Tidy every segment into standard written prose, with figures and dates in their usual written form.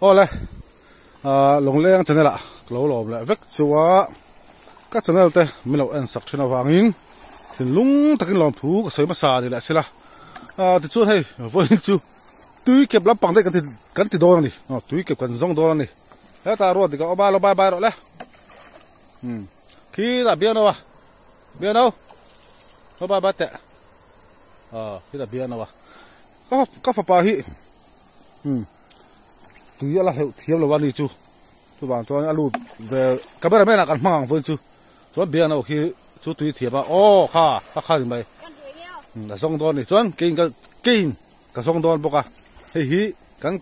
ô lê lồng leng chân là lâu lồm lại vết chúa các chân là mình lâu ăn sặc trên nào vàng in thì lúng ta cái lồng thú cái sấy massage thì lại xí là thì chuột hay với chú túi kẹp lắp bằng đây cái thì đô này túi kẹp cần rong đô này thế ta rồi thì có ba lo ba rồi đấy khi là biển đâu nó ba tệ khi là biển đâu có phải pa hi túi là hiệu thiếu là bao nhiêu chú bảo cho anh lụt về các bạn là cần mang với chú cho biển đâu khi chú túi thiệp à khá thì mày là rong đô này chọn kinh cái rong đô bốc à hi kan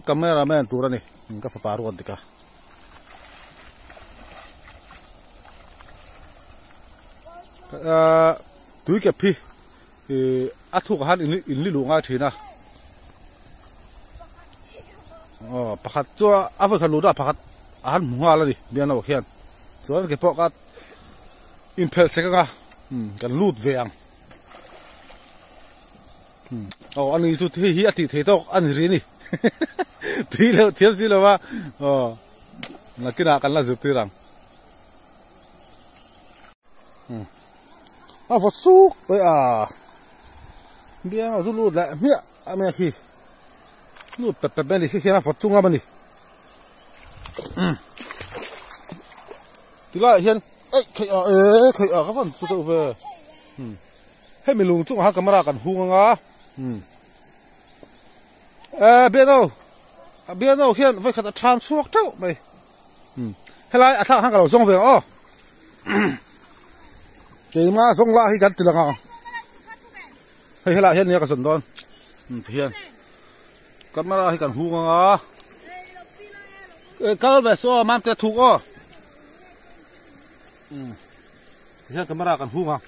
cameraman tu ra này ka phải pa rồi thì túi kẹp phi thuốc hắn in lý luận ngay thì na pakhat cho ave khalu da pakhat han mua la đi bian nào khian cho cái bọc cái impel sẽ cái lút vàng anh ấy chút hi hi thì tao anh gì nè thì là thiếp gì là ba là cái nào cần là giúp rằng vật súc vậy biếng rồi lút lại mía mía khi lút bẹp bên này khi nào vật chung bên này thì lại hiện khởi các phần tụi về hay mình lùng chung hả camera cần hung ngá biết đâu hiện phải khởi tràn suốt cháu mày hay lại thằng hàng cái đầu rong về cái mà rong lại gắn từ là hay lại hiện này cái sườn đòn hiện camera hay cần hung ngá cái về số mang cái thuốc hiện camera cần hung ngá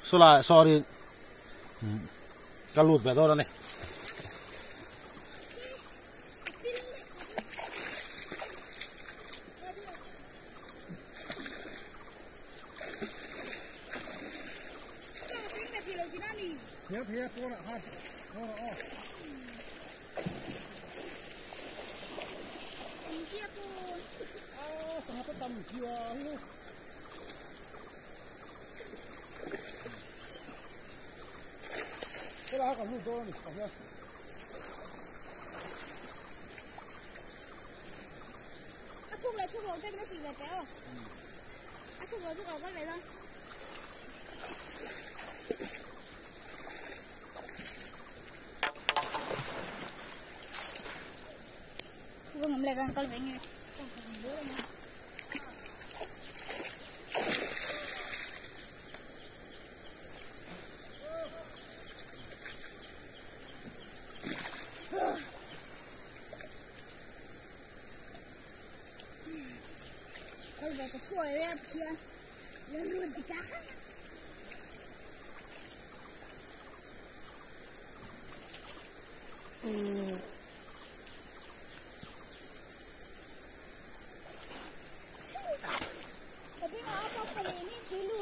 số lại sorry cái lụt về đâu này cái lá còn hút này, còn nhá. Thuốc rồi cái nó xì về kéo. Thuốc rồi cái này thôi. Thuốc ngậm lại con phải nghe. Về cái chuối em kia luôn luôn thì cá tapi apa kali ini dulu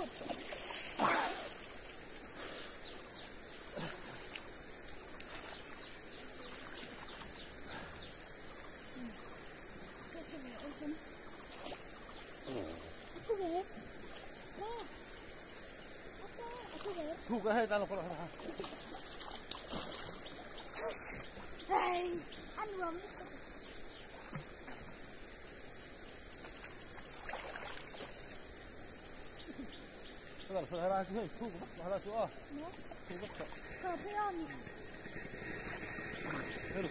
thu cái hay ta là con ăn uống cái là ra chứ thu cái là chỗ thu cái cờ phê on được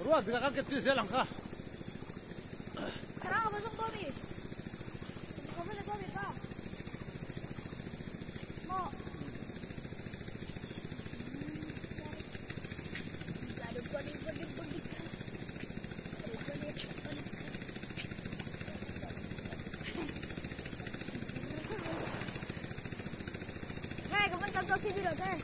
Ruang tidak kaget di selang kah? Sekarang apa sih Bobby? Kamu lihat Bobby kah? Mau? Hey, kamu tonton video deh.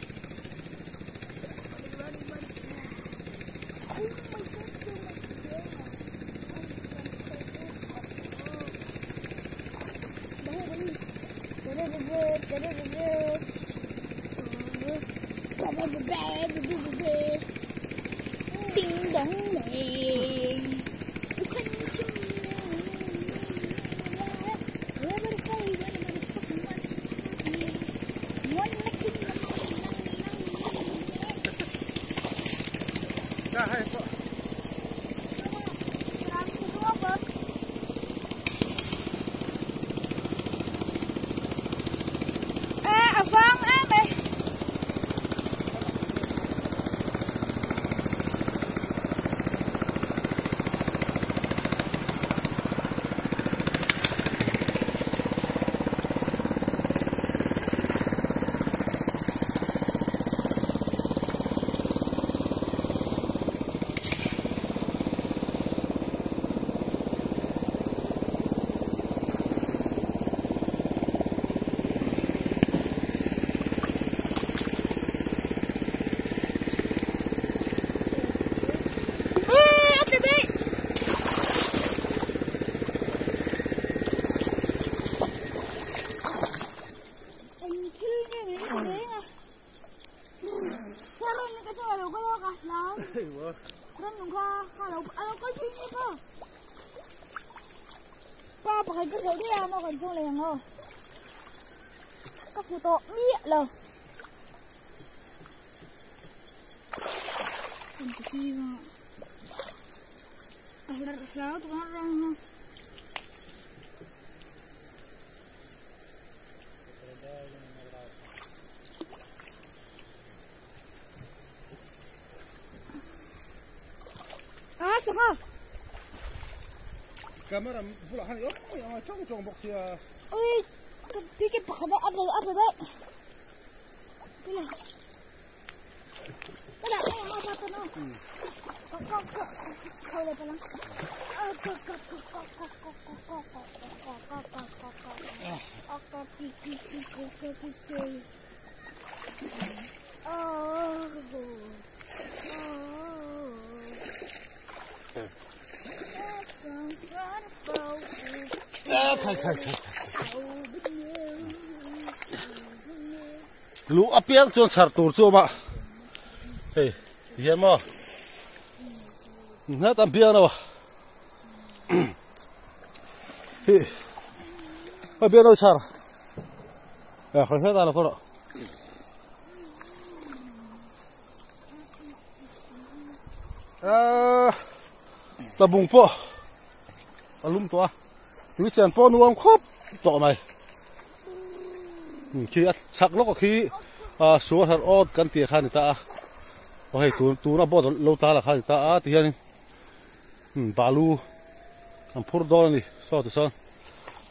Ding dong ding. Nah, hai kok. Vâng em ơi. Ba pakai cái khẩu dia mà còn chung liền không? Các phụ tổ miệng lờ. Không có gì mà. Là sao tụi nó răng. Sao hả? Kamera pula hani yang cong box ya. Ui, cái bạc đó ấp rồi đấy. Cái này. Cái này ai mà tao nó. Con thôi là tao nó. Lu apiang chon char tur chu ma. Hey, hian mo. Na tam piang đâu. Hey. Apiang đâu char. Ya, khoi ta la ko. Ta bung po. Alum to. Tuy chen po nuông khop to này. Khi chắc lúc khi số thật ớt căn tiền khai người ta hay tu nó bỏ lâu ta là khai người ta thì hiện balu làm phur đo này so từ son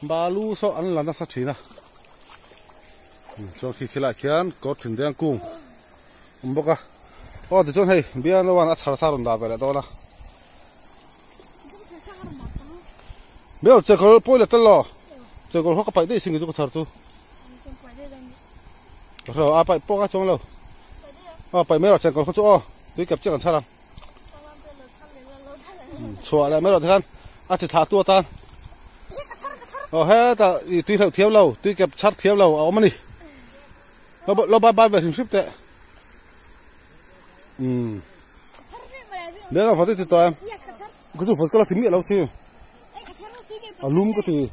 balu so ăn làm nó sát thủy na cho khi lại khiến có thuyền đen cung bốc à thì cho hay biết nó ăn chả sao đào về lại đó là biết chơi có bôi là tên lò chơi có họ có phải đấy xin cái chỗ chả tu rồi phải bốc trong lâu phải mấy rồi chơi còn không chỗ tuy kẹp chưa còn sao làm xóa lại mấy rồi thì ăn chỉ thả tua tan hết ta tuy theo thiếu lâu tuy kẹp chặt thiếu lâu áo mà đi nó ba về hình ship tệ nếu là phải thì tụi em cái chỗ phải cái là thím miệng lâu chứ lúm cái thì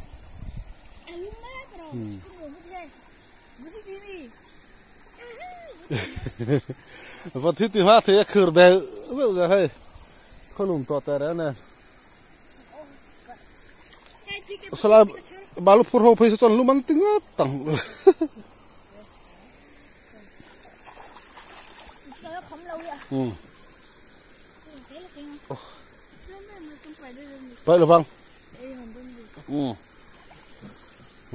Và thiết thì hóa thế khử bè bây giờ hay không lùm to tè đấy nè sao balu pur ho phải chọn lùm ăn tiếng tặng vậy là vâng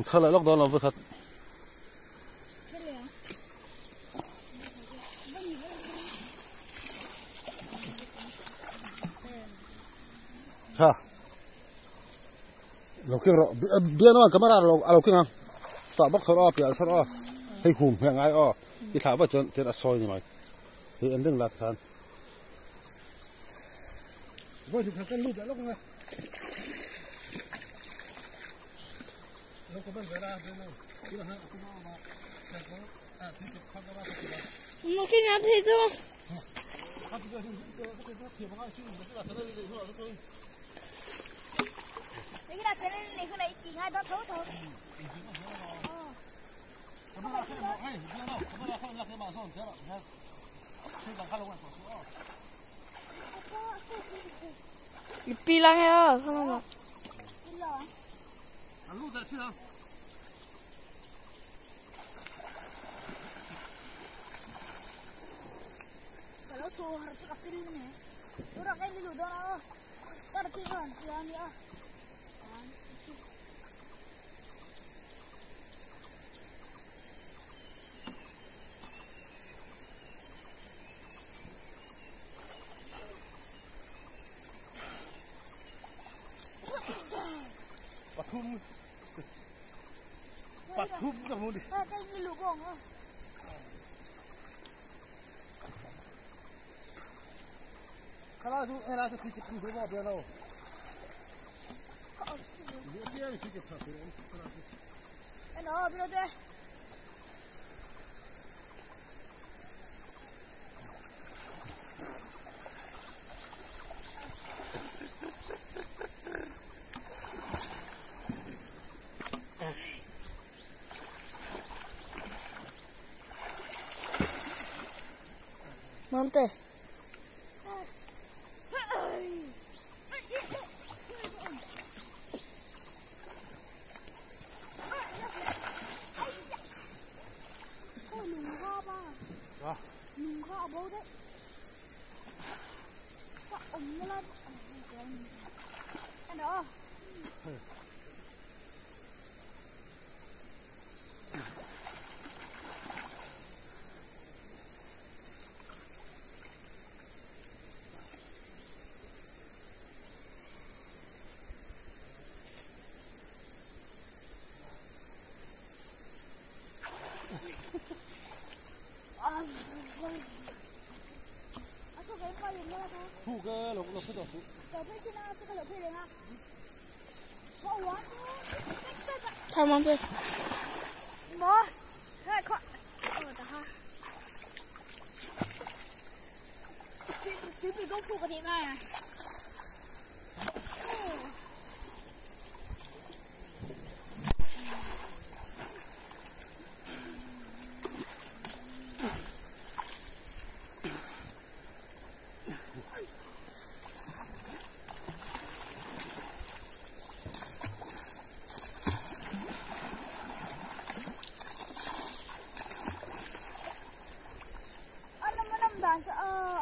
sao lại lúc đó làm việc thật ha lâu kia rồi biết nó camera lâu kia ngang tạo bóc sau đó bịa sau đó hay hùm hay ngay cái tháo vào chân thì đã soi như này thì em đừng lạt than vậy thì thằng con lụt đã lúc này một cái nhà thì thôi cái là cái này không lấy chỉ ngay đó thôi thôi pi lang heo không mà kalau suhu harus kapil ni, orang kain dulu dah, kerja kan, jalan ni Pathum kamu di. Kayak dulu gong. Kalau tu era tu sikit tu bawa dia lo. Dia sikit satu. Ano, bilo deh. Mante. Nunggu bau deh. Pak omnya lah. Ada. Thu cái lục lục cái đó. Thôi mong đi. Bố. Rồi con. Ta ha. Cái bị công phu của thế này à?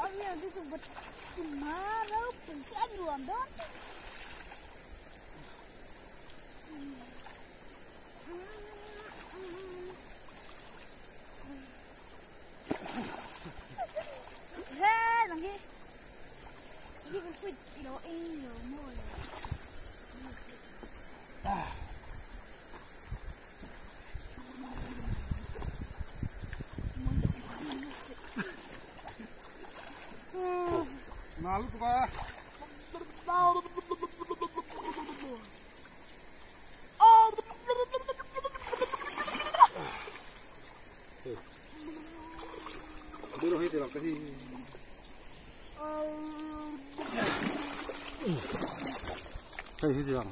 Ông nhiều cái dụng vật má đâu cũng sẽ luồng đó. Thế rằng gì? Đi cái phịch đó in nhiều mồi. Malu tu apa? Dulu hei tidak kasih. Hei tidak.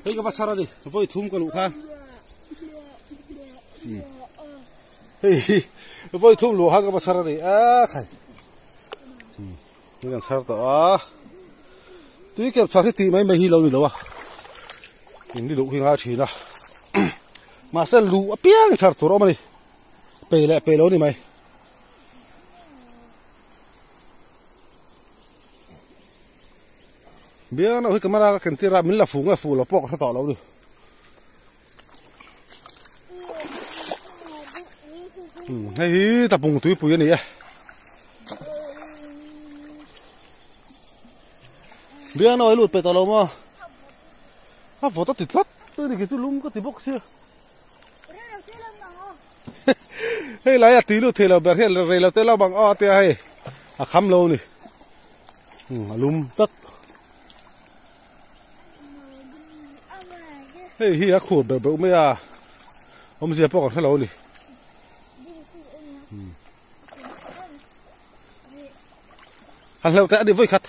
Hei, kau pacar ada? Kau thum kalau kan? hei voi thum lu ha ka ba sara ni a khai ni kan sar to a tui kep sar ti mai mai hi lo ni lo wa in ni lu hi nga thi na ma sel lu a piang sar to ro ma ni pe lo ni mai bia na hi camera ka kenti ra min la fu nga fu lo pok tha to lo ni hei ta pung tui pui ni a bia na lu pe to lo ma ha vo ta ti tlat tu ni ki tu lum ka ti bok sia hei la ya ti lu the lo ber he re lo te lo bang a te hai a kham lo ni lum tat hei hi a khur be be me a om sia pok hello ni han leo ta đi với khách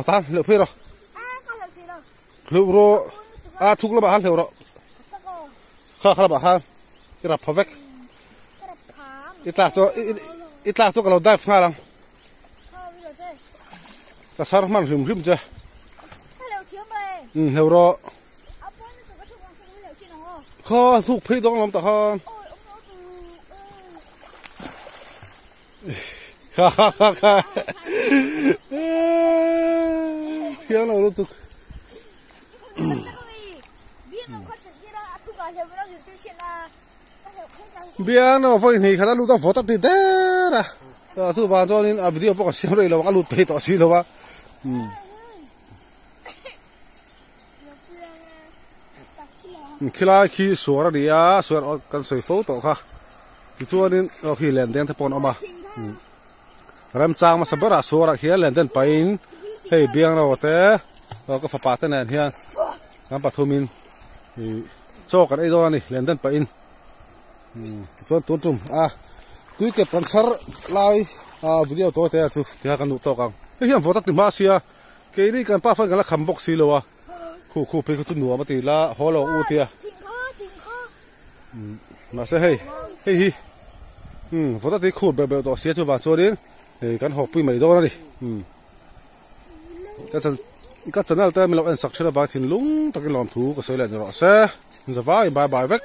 tan leo phê rồi leo ro thúc là bà han leo rồi khá là bà han cái rạp phá vách ít lạc cho cái lầu đai phá lăng cái sao mang rìm chưa leo rồi khó thúc phê đó lắm ta han ha khiang nào luôn tục bia nó phải này khá là lúc đó vót tắt thế ra thu vào cho nên video bóc xem đây là cái lụt bể tỏ xí đâu á khi là khi số ra đi á số cần soi phẫu tỏ ha thì cho nên khi lên đèn thì pon oma ram chang ma sabara sora hian len den pain hei biang ro te ko fa pa te nen hian ngam pathumin cho kan ei do ni len den pain chon tun tum tui ke pansar lai video to te chu ya kan nu to kang hian vota ti ma sia ke ni kan pa fa kan la kham bok si lo wa khu pe khu tu nu ma ti la holo u tia ma se hei hi vota ti khu be be to sia chu wa cho din kan hộp pui mày đó đi, cái chân nào tới mình làm ăn sạch sẽ là ba thìn lúng, ta cái làm thú cái sợi lại rõ sẽ, giờ vay bài bài vét,